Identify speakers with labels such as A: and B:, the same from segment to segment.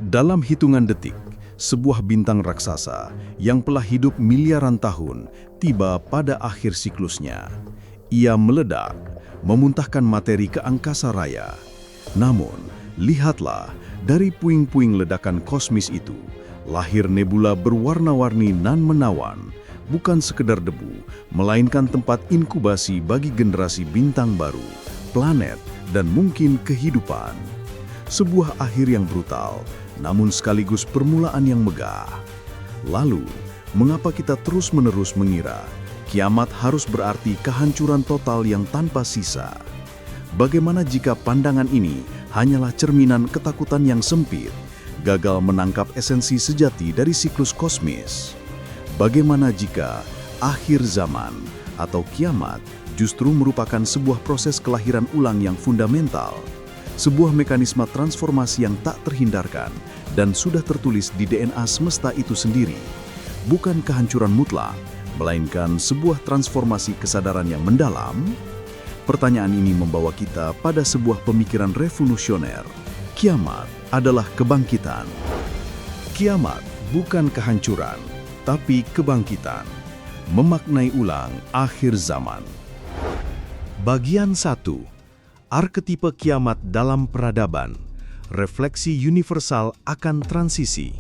A: Dalam hitungan detik, sebuah bintang raksasa yang telah hidup miliaran tahun tiba pada akhir siklusnya. Ia meledak, memuntahkan materi ke angkasa raya. Namun, lihatlah, dari puing-puing ledakan kosmis itu, lahir nebula berwarna-warni nan menawan, bukan sekedar debu, melainkan tempat inkubasi bagi generasi bintang baru, planet, dan mungkin kehidupan. Sebuah akhir yang brutal, namun sekaligus permulaan yang megah. Lalu, mengapa kita terus-menerus mengira kiamat harus berarti kehancuran total yang tanpa sisa? Bagaimana jika pandangan ini hanyalah cerminan ketakutan yang sempit, gagal menangkap esensi sejati dari siklus kosmis? Bagaimana jika akhir zaman atau kiamat justru merupakan sebuah proses kelahiran ulang yang fundamental? Sebuah mekanisme transformasi yang tak terhindarkan dan sudah tertulis di DNA semesta itu sendiri. Bukan kehancuran mutlak, melainkan sebuah transformasi kesadaran yang mendalam. Pertanyaan ini membawa kita pada sebuah pemikiran revolusioner. Kiamat adalah kebangkitan. Kiamat bukan kehancuran, tapi kebangkitan. Memaknai ulang akhir zaman. Bagian 1. Arketipe kiamat dalam peradaban, refleksi universal akan transisi.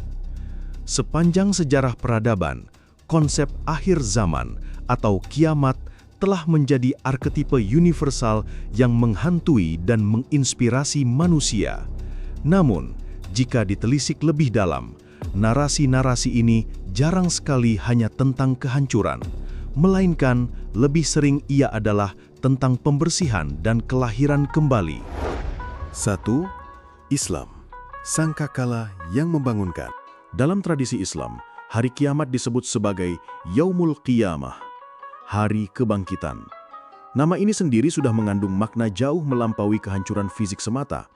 A: Sepanjang sejarah peradaban, konsep akhir zaman atau kiamat telah menjadi arketipe universal yang menghantui dan menginspirasi manusia. Namun, jika ditelisik lebih dalam, narasi-narasi ini jarang sekali hanya tentang kehancuran, melainkan lebih sering ia adalah tentang pembersihan dan kelahiran kembali.
B: 1. Islam, sangkakala yang membangunkan.
A: Dalam tradisi Islam, hari kiamat disebut sebagai Yaumul Qiyamah, hari kebangkitan. Nama ini sendiri sudah mengandung makna jauh melampaui kehancuran fisik semata.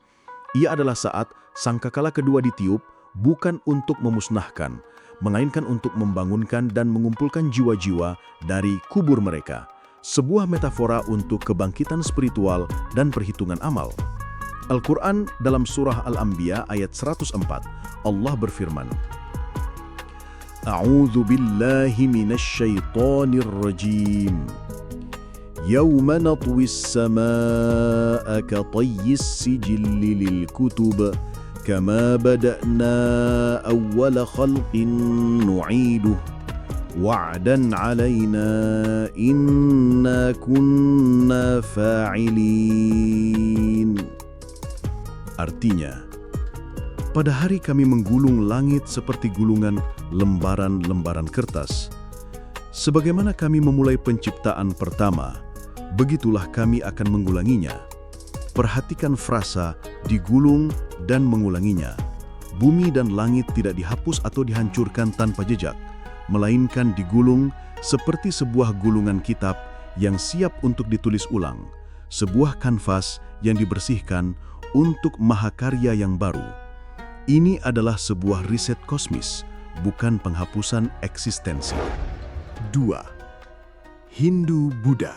A: Ia adalah saat sangkakala kedua ditiup bukan untuk memusnahkan, melainkan untuk membangunkan dan mengumpulkan jiwa-jiwa dari kubur mereka. Sebuah metafora untuk kebangkitan spiritual dan perhitungan amal. Al-Quran dalam surah Al-Anbiya ayat 104, Allah berfirman, A'udzu billahi minasy syaithanir rajim. Yauma natwis samaa'a ka tayyis sijilli lil kutub kama bada'na awwala khalqin nu'iduh. Wa'dan 'alaina inna kunna fa'ilin. Artinya, pada hari kami menggulung langit seperti gulungan lembaran-lembaran kertas. Sebagaimana kami memulai penciptaan pertama, begitulah kami akan mengulanginya. Perhatikan frasa digulung dan mengulanginya. Bumi dan langit tidak dihapus atau dihancurkan tanpa jejak, melainkan digulung seperti sebuah gulungan kitab yang siap untuk ditulis ulang, sebuah kanvas yang dibersihkan untuk mahakarya yang baru. Ini adalah sebuah riset kosmis, bukan penghapusan eksistensi.
B: 2. Hindu-Buddha,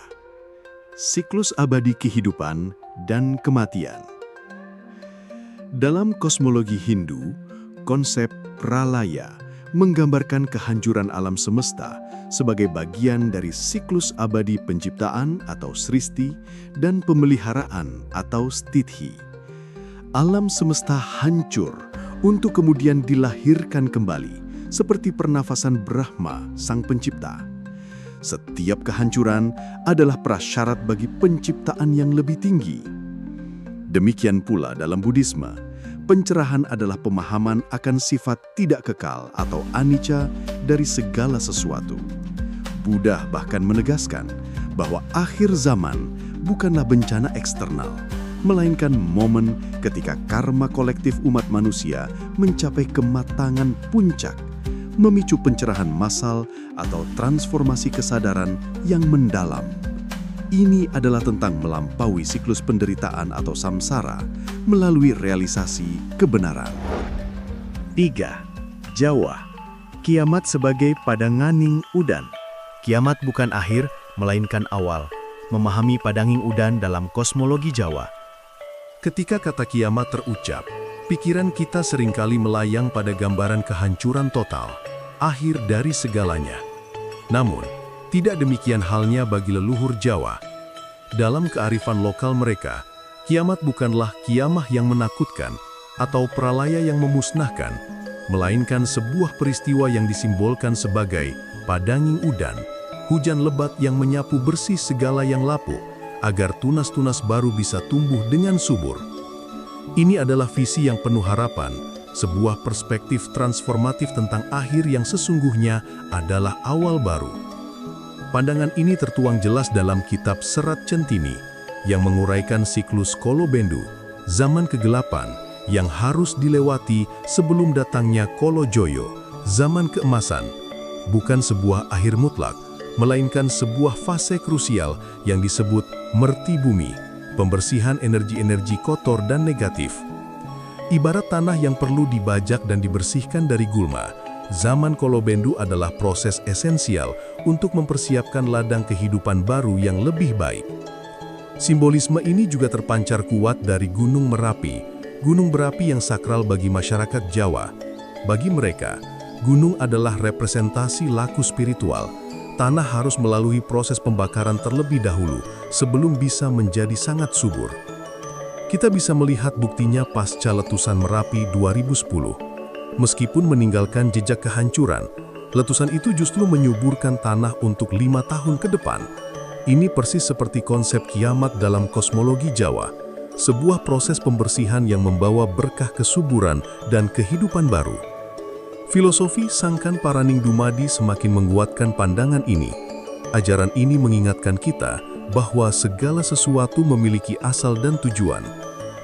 B: siklus abadi kehidupan dan kematian. Dalam kosmologi Hindu, konsep pralaya menggambarkan kehancuran alam semesta sebagai bagian dari siklus abadi penciptaan atau sristi dan pemeliharaan atau sthiti. Alam semesta hancur untuk kemudian dilahirkan kembali seperti pernafasan Brahma, sang pencipta. Setiap kehancuran adalah prasyarat bagi penciptaan yang lebih tinggi. Demikian pula dalam Buddhisme, pencerahan adalah pemahaman akan sifat tidak kekal atau anicca dari segala sesuatu. Buddha bahkan menegaskan bahwa akhir zaman bukanlah bencana eksternal, melainkan momen ketika karma kolektif umat manusia mencapai kematangan puncak, memicu pencerahan massal atau transformasi kesadaran yang mendalam. Ini adalah tentang melampaui siklus penderitaan atau samsara melalui realisasi kebenaran.
C: 3. Jawa, kiamat sebagai padanganing udan. Kiamat bukan akhir, melainkan awal. Memahami padanging udan dalam kosmologi Jawa.
B: Ketika kata kiamat terucap,
C: Pikiran kita seringkali melayang pada gambaran kehancuran total, akhir dari segalanya. Namun, tidak demikian halnya bagi leluhur Jawa. Dalam kearifan lokal mereka, kiamat bukanlah kiamah yang menakutkan atau pralaya yang memusnahkan, melainkan sebuah peristiwa yang disimbolkan sebagai padanging udan, hujan lebat yang menyapu bersih segala yang lapuk, agar tunas-tunas baru bisa tumbuh dengan subur. Ini adalah visi yang penuh harapan, sebuah perspektif transformatif tentang akhir yang sesungguhnya adalah awal baru. Pandangan ini tertuang jelas dalam kitab Serat Centini yang menguraikan siklus Kolobendu, zaman kegelapan yang harus dilewati sebelum datangnya Kolojoyo, zaman keemasan. Bukan sebuah akhir mutlak, melainkan sebuah fase krusial yang disebut merti bumi, pembersihan energi-energi kotor dan negatif. Ibarat tanah yang perlu dibajak dan dibersihkan dari gulma, zaman Kolobendu adalah proses esensial untuk mempersiapkan ladang kehidupan baru yang lebih baik. Simbolisme ini juga terpancar kuat dari Gunung Merapi, gunung berapi yang sakral bagi masyarakat Jawa. Bagi mereka, gunung adalah representasi laku spiritual. Tanah harus melalui proses pembakaran terlebih dahulu sebelum bisa menjadi sangat subur. Kita bisa melihat buktinya pasca letusan Merapi 2010. Meskipun meninggalkan jejak kehancuran, letusan itu justru menyuburkan tanah untuk 5 tahun ke depan. Ini persis seperti konsep kiamat dalam kosmologi Jawa, sebuah proses pembersihan yang membawa berkah kesuburan dan kehidupan baru. Filosofi Sangkan Paraning Dumadi semakin menguatkan pandangan ini. Ajaran ini mengingatkan kita bahwa segala sesuatu memiliki asal dan tujuan.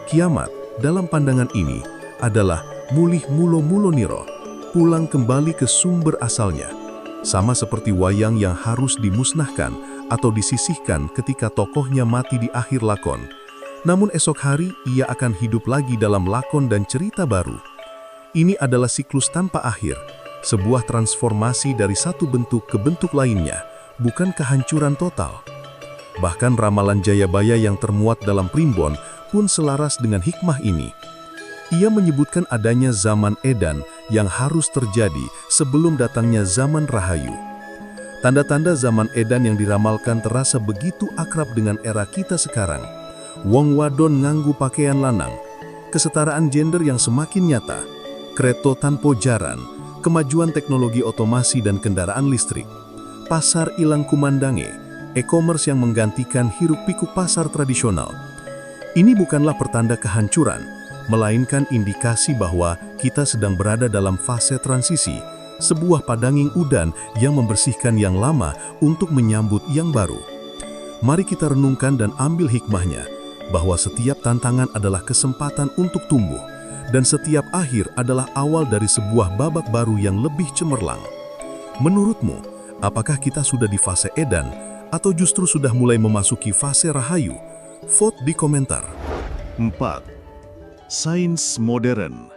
C: Kiamat, dalam pandangan ini, adalah mulih mulo niro, pulang kembali ke sumber asalnya. Sama seperti wayang yang harus dimusnahkan atau disisihkan ketika tokohnya mati di akhir lakon. Namun esok hari ia akan hidup lagi dalam lakon dan cerita baru. Ini adalah siklus tanpa akhir, sebuah transformasi dari satu bentuk ke bentuk lainnya, bukan kehancuran total. Bahkan ramalan Jayabaya yang termuat dalam Primbon pun selaras dengan hikmah ini. Ia menyebutkan adanya zaman edan yang harus terjadi sebelum datangnya zaman rahayu. Tanda-tanda zaman edan yang diramalkan terasa begitu akrab dengan era kita sekarang. Wong wadon nganggu pakaian lanang, kesetaraan gender yang semakin nyata, kereta tanpa jaran, kemajuan teknologi otomasi dan kendaraan listrik, pasar ilang kumandange, e-commerce yang menggantikan hiruk-pikuk pasar tradisional. Ini bukanlah pertanda kehancuran, melainkan indikasi bahwa kita sedang berada dalam fase transisi, sebuah padanging udan yang membersihkan yang lama untuk menyambut yang baru. Mari kita renungkan dan ambil hikmahnya, bahwa setiap tantangan adalah kesempatan untuk tumbuh, dan setiap akhir adalah awal dari sebuah babak baru yang lebih cemerlang. Menurutmu, apakah kita sudah di fase edan, atau justru sudah mulai memasuki fase rahayu? Vote di komentar.
B: 4. Sains modern,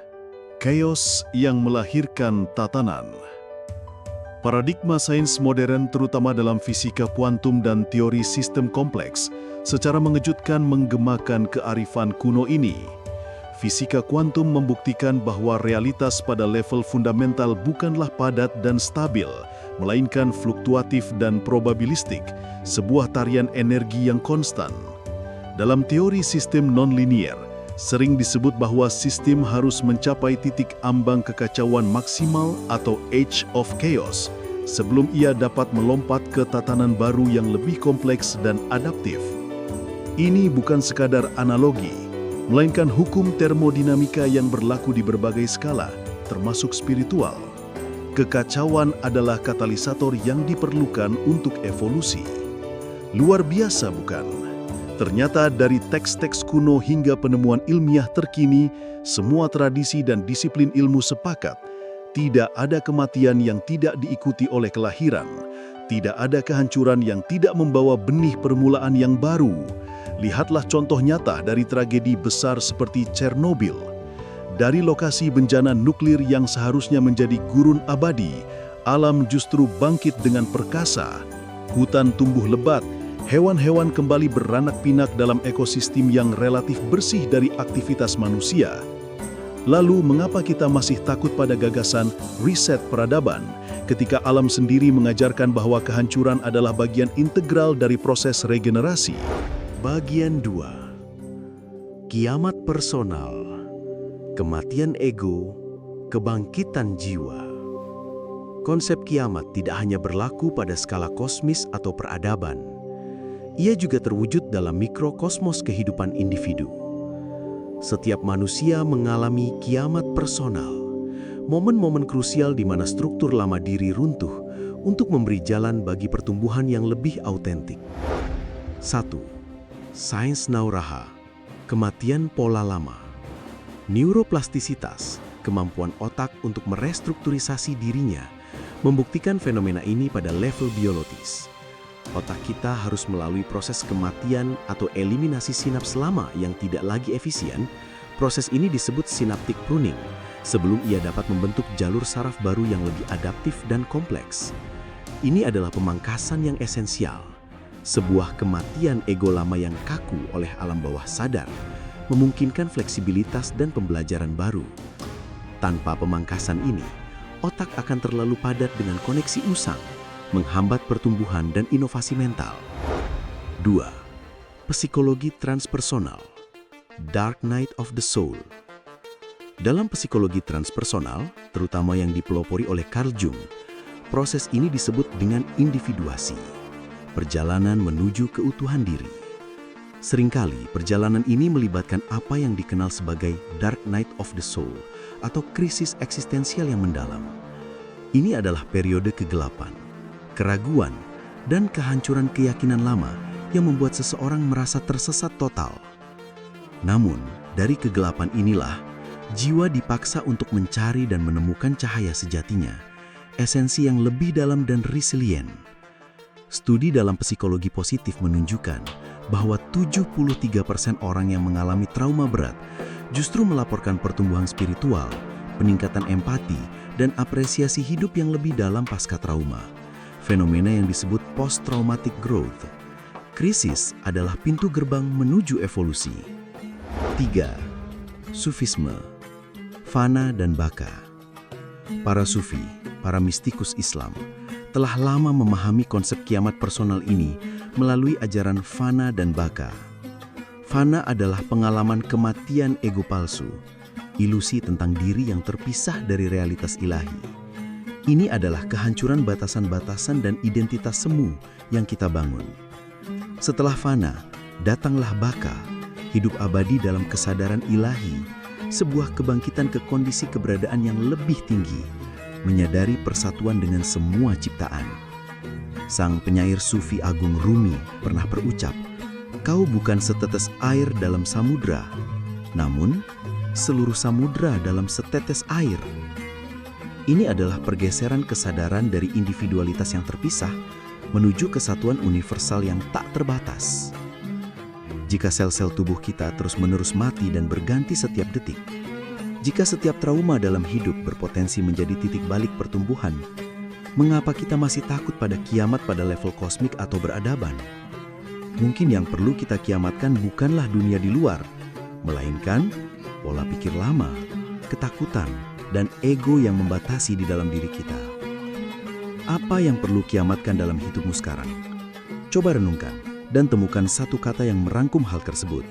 B: chaos yang melahirkan tatanan. Paradigma sains modern terutama dalam fisika kuantum dan teori sistem kompleks secara mengejutkan menggemakan kearifan kuno ini. Fisika kuantum membuktikan bahwa realitas pada level fundamental bukanlah padat dan stabil, melainkan fluktuatif dan probabilistik, sebuah tarian energi yang konstan. Dalam teori sistem nonlinier, sering disebut bahwa sistem harus mencapai titik ambang kekacauan maksimal atau edge of chaos, sebelum ia dapat melompat ke tatanan baru yang lebih kompleks dan adaptif. Ini bukan sekadar analogi, melainkan hukum termodinamika yang berlaku di berbagai skala, termasuk spiritual. Kekacauan adalah katalisator yang diperlukan untuk evolusi. Luar biasa bukan? Ternyata dari teks-teks kuno hingga penemuan ilmiah terkini, semua tradisi dan disiplin ilmu sepakat, tidak ada kematian yang tidak diikuti oleh kelahiran, tidak ada kehancuran yang tidak membawa benih permulaan yang baru. Lihatlah contoh nyata dari tragedi besar seperti Chernobyl. Dari lokasi bencana nuklir yang seharusnya menjadi gurun abadi, alam justru bangkit dengan perkasa. Hutan tumbuh lebat, hewan-hewan kembali beranak pinak dalam ekosistem yang relatif bersih dari aktivitas manusia.
A: Lalu, mengapa kita masih takut pada gagasan riset peradaban ketika alam sendiri mengajarkan bahwa kehancuran adalah bagian integral dari proses regenerasi?
B: Bagian 2. Kiamat personal, kematian ego, kebangkitan jiwa. Konsep kiamat tidak hanya berlaku pada skala kosmis atau peradaban. Ia juga terwujud dalam mikrokosmos kehidupan individu. Setiap manusia mengalami kiamat personal, momen-momen krusial di mana struktur lama diri runtuh untuk memberi jalan bagi pertumbuhan yang lebih autentik. 1. Sains Nauraha, kematian pola lama. Neuroplastisitas, kemampuan otak untuk merestrukturisasi dirinya, membuktikan fenomena ini pada level biologis. Otak kita harus melalui proses kematian atau eliminasi sinaps lama yang tidak lagi efisien. Proses ini disebut synaptic pruning, sebelum ia dapat membentuk jalur saraf baru yang lebih adaptif dan kompleks. Ini adalah pemangkasan yang esensial. Sebuah kematian ego lama yang kaku oleh alam bawah sadar, memungkinkan fleksibilitas dan pembelajaran baru. Tanpa pemangkasan ini, otak akan terlalu padat dengan koneksi usang, menghambat pertumbuhan dan inovasi mental. 2. Psikologi transpersonal, Dark Night of the Soul. Dalam psikologi transpersonal, terutama yang dipelopori oleh Carl Jung, proses ini disebut dengan individuasi, perjalanan menuju keutuhan diri. Seringkali, perjalanan ini melibatkan apa yang dikenal sebagai Dark Night of the Soul atau krisis eksistensial yang mendalam. Ini adalah periode kegelapan, keraguan, dan kehancuran keyakinan lama yang membuat seseorang merasa tersesat total. Namun, dari kegelapan inilah, jiwa dipaksa untuk mencari dan menemukan cahaya sejatinya, esensi yang lebih dalam dan resilient. Studi dalam psikologi positif menunjukkan bahwa 73% orang yang mengalami trauma berat justru melaporkan pertumbuhan spiritual, peningkatan empati, dan apresiasi hidup yang lebih dalam pasca trauma. Fenomena yang disebut post-traumatic growth. Krisis adalah pintu gerbang menuju evolusi. 3. Sufisme, Fana dan Baka. Para sufi, para mistikus Islam, telah lama memahami konsep kiamat personal ini melalui ajaran Fana dan Baka. Fana adalah pengalaman kematian ego palsu, ilusi tentang diri yang terpisah dari realitas ilahi. Ini adalah kehancuran batasan-batasan dan identitas semu yang kita bangun. Setelah fana, datanglah baka, hidup abadi dalam kesadaran ilahi, sebuah kebangkitan ke kondisi keberadaan yang lebih tinggi, menyadari persatuan dengan semua ciptaan. Sang penyair sufi agung Rumi pernah berucap, "Kau bukan setetes air dalam samudra, namun seluruh samudra dalam setetes air." Ini adalah pergeseran kesadaran dari individualitas yang terpisah menuju kesatuan universal yang tak terbatas. Jika sel-sel tubuh kita terus-menerus mati dan berganti setiap detik, jika setiap trauma dalam hidup berpotensi menjadi titik balik pertumbuhan, mengapa kita masih takut pada kiamat pada level kosmik atau beradaban? Mungkin yang perlu kita kiamatkan bukanlah dunia di luar, melainkan pola pikir lama, ketakutan, dan ego yang membatasi di dalam diri kita. Apa yang perlu kiamatkan dalam hidupmu sekarang? Coba renungkan dan temukan satu kata yang merangkum hal tersebut.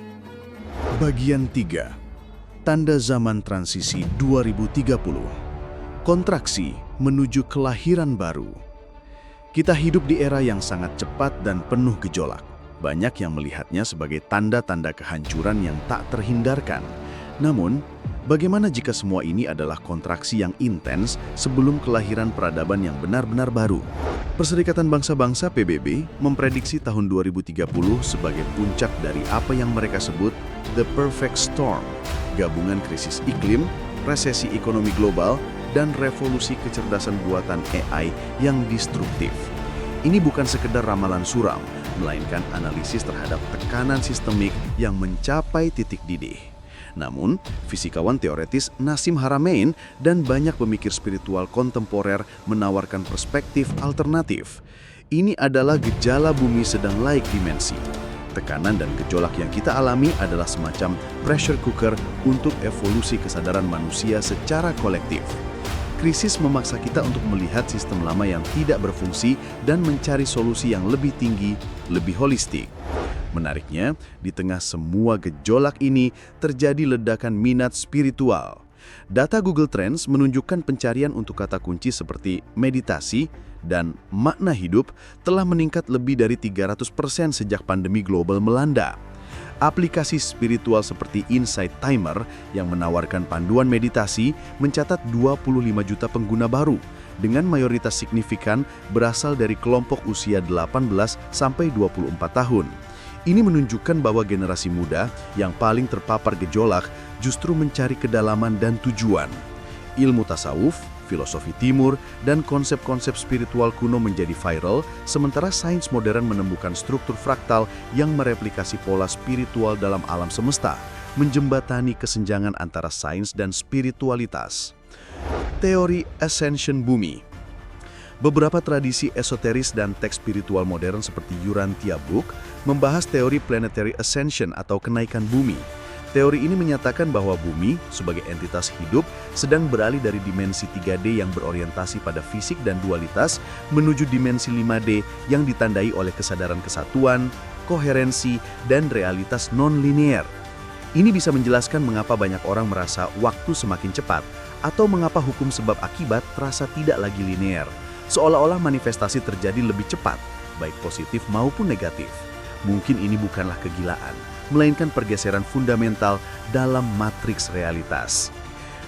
A: Bagian 3. Tanda zaman transisi 2030. Kontraksi menuju kelahiran baru. Kita hidup di era yang sangat cepat dan penuh gejolak. Banyak yang melihatnya sebagai tanda-tanda kehancuran yang tak terhindarkan. Namun, bagaimana jika semua ini adalah kontraksi yang intens sebelum kelahiran peradaban yang benar-benar baru? Perserikatan Bangsa-Bangsa PBB memprediksi tahun 2030 sebagai puncak dari apa yang mereka sebut The Perfect Storm, gabungan krisis iklim, resesi ekonomi global, dan revolusi kecerdasan buatan AI yang destruktif. Ini bukan sekedar ramalan suram, melainkan analisis terhadap tekanan sistemik yang mencapai titik didih. Namun, fisikawan teoretis Nassim Haramein dan banyak pemikir spiritual kontemporer menawarkan perspektif alternatif. Ini adalah gejala bumi sedang naik dimensi.
B: Tekanan dan gejolak yang kita alami adalah semacam pressure cooker untuk evolusi kesadaran manusia secara kolektif. Krisis memaksa kita untuk melihat sistem lama yang tidak berfungsi dan mencari solusi yang lebih tinggi, lebih holistik. Menariknya, di tengah semua gejolak ini terjadi ledakan minat spiritual. Data Google Trends menunjukkan pencarian untuk kata kunci seperti meditasi dan makna hidup telah meningkat lebih dari 300% sejak pandemi global melanda. Aplikasi spiritual seperti Insight Timer yang menawarkan panduan meditasi mencatat 25 juta pengguna baru, dengan mayoritas signifikan berasal dari kelompok usia 18 sampai 24 tahun. Ini menunjukkan bahwa generasi muda yang paling terpapar gejolak justru mencari kedalaman dan tujuan. Ilmu tasawuf, filosofi timur, dan konsep-konsep spiritual kuno menjadi viral, sementara sains modern menemukan struktur fraktal yang mereplikasi pola spiritual dalam alam semesta, menjembatani kesenjangan antara sains dan spiritualitas. Teori Ascension Bumi. Beberapa tradisi esoteris dan teks spiritual modern seperti Urantia Book membahas teori planetary ascension atau kenaikan bumi. Teori ini menyatakan bahwa bumi sebagai entitas hidup sedang beralih dari dimensi 3D yang berorientasi pada fisik dan dualitas menuju dimensi 5D yang ditandai oleh kesadaran kesatuan, koherensi, dan realitas non-linear. Ini bisa menjelaskan mengapa banyak orang merasa waktu semakin cepat atau mengapa hukum sebab akibat terasa tidak lagi linear. Seolah-olah manifestasi terjadi lebih cepat, baik positif maupun negatif. Mungkin ini bukanlah kegilaan, melainkan pergeseran fundamental dalam matriks realitas.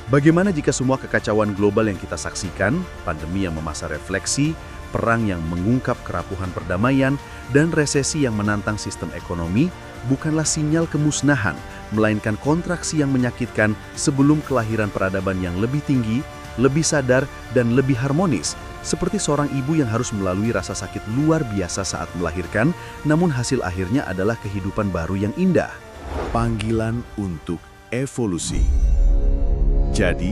B: Bagaimana jika semua kekacauan global yang kita saksikan, pandemi yang memaksa refleksi, perang yang mengungkap kerapuhan perdamaian, dan resesi yang menantang sistem ekonomi, bukanlah sinyal kemusnahan, melainkan kontraksi yang menyakitkan sebelum kelahiran peradaban yang lebih tinggi, lebih sadar, dan lebih harmonis, seperti seorang ibu yang harus melalui rasa sakit luar biasa saat melahirkan, namun hasil akhirnya adalah kehidupan baru yang indah.
A: Panggilan untuk evolusi. Jadi,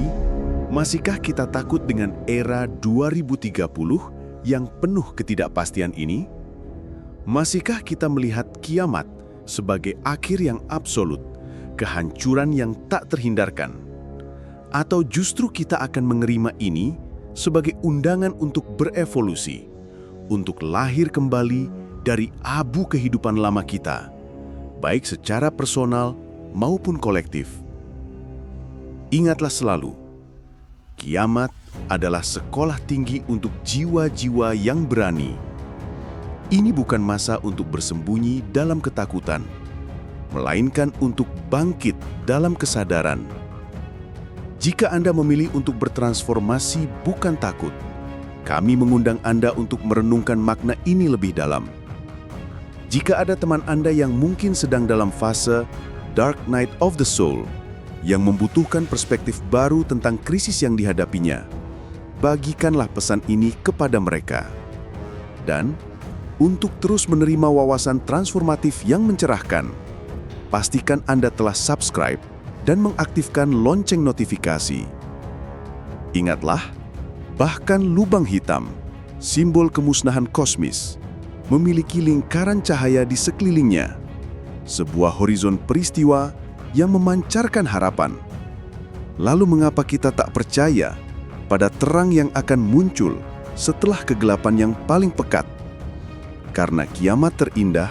A: masihkah kita takut dengan era 2030 yang penuh ketidakpastian ini? Masihkah kita melihat kiamat sebagai akhir yang absolut, kehancuran yang tak terhindarkan? Atau justru kita akan menerima ini sebagai undangan untuk berevolusi, untuk lahir kembali dari abu kehidupan lama kita, baik secara personal maupun kolektif. Ingatlah selalu, kiamat adalah sekolah tinggi untuk jiwa-jiwa yang berani. Ini bukan masa untuk bersembunyi dalam ketakutan, melainkan untuk bangkit dalam kesadaran. Jika Anda memilih untuk bertransformasi bukan takut, kami mengundang Anda untuk merenungkan makna ini lebih dalam. Jika ada teman Anda yang mungkin sedang dalam fase Dark Night of the Soul, yang membutuhkan perspektif baru tentang krisis yang dihadapinya, bagikanlah pesan ini kepada mereka. Dan, untuk terus menerima wawasan transformatif yang mencerahkan, pastikan Anda telah subscribe dan mengaktifkan lonceng notifikasi. Ingatlah, bahkan lubang hitam, simbol kemusnahan kosmis, memiliki lingkaran cahaya di sekelilingnya, sebuah horizon peristiwa yang memancarkan harapan. Lalu mengapa kita tak percaya pada terang yang akan muncul setelah kegelapan yang paling pekat? Karena kiamat terindah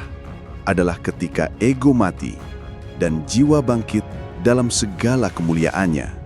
A: adalah ketika ego mati dan jiwa bangkit dalam segala kemuliaannya.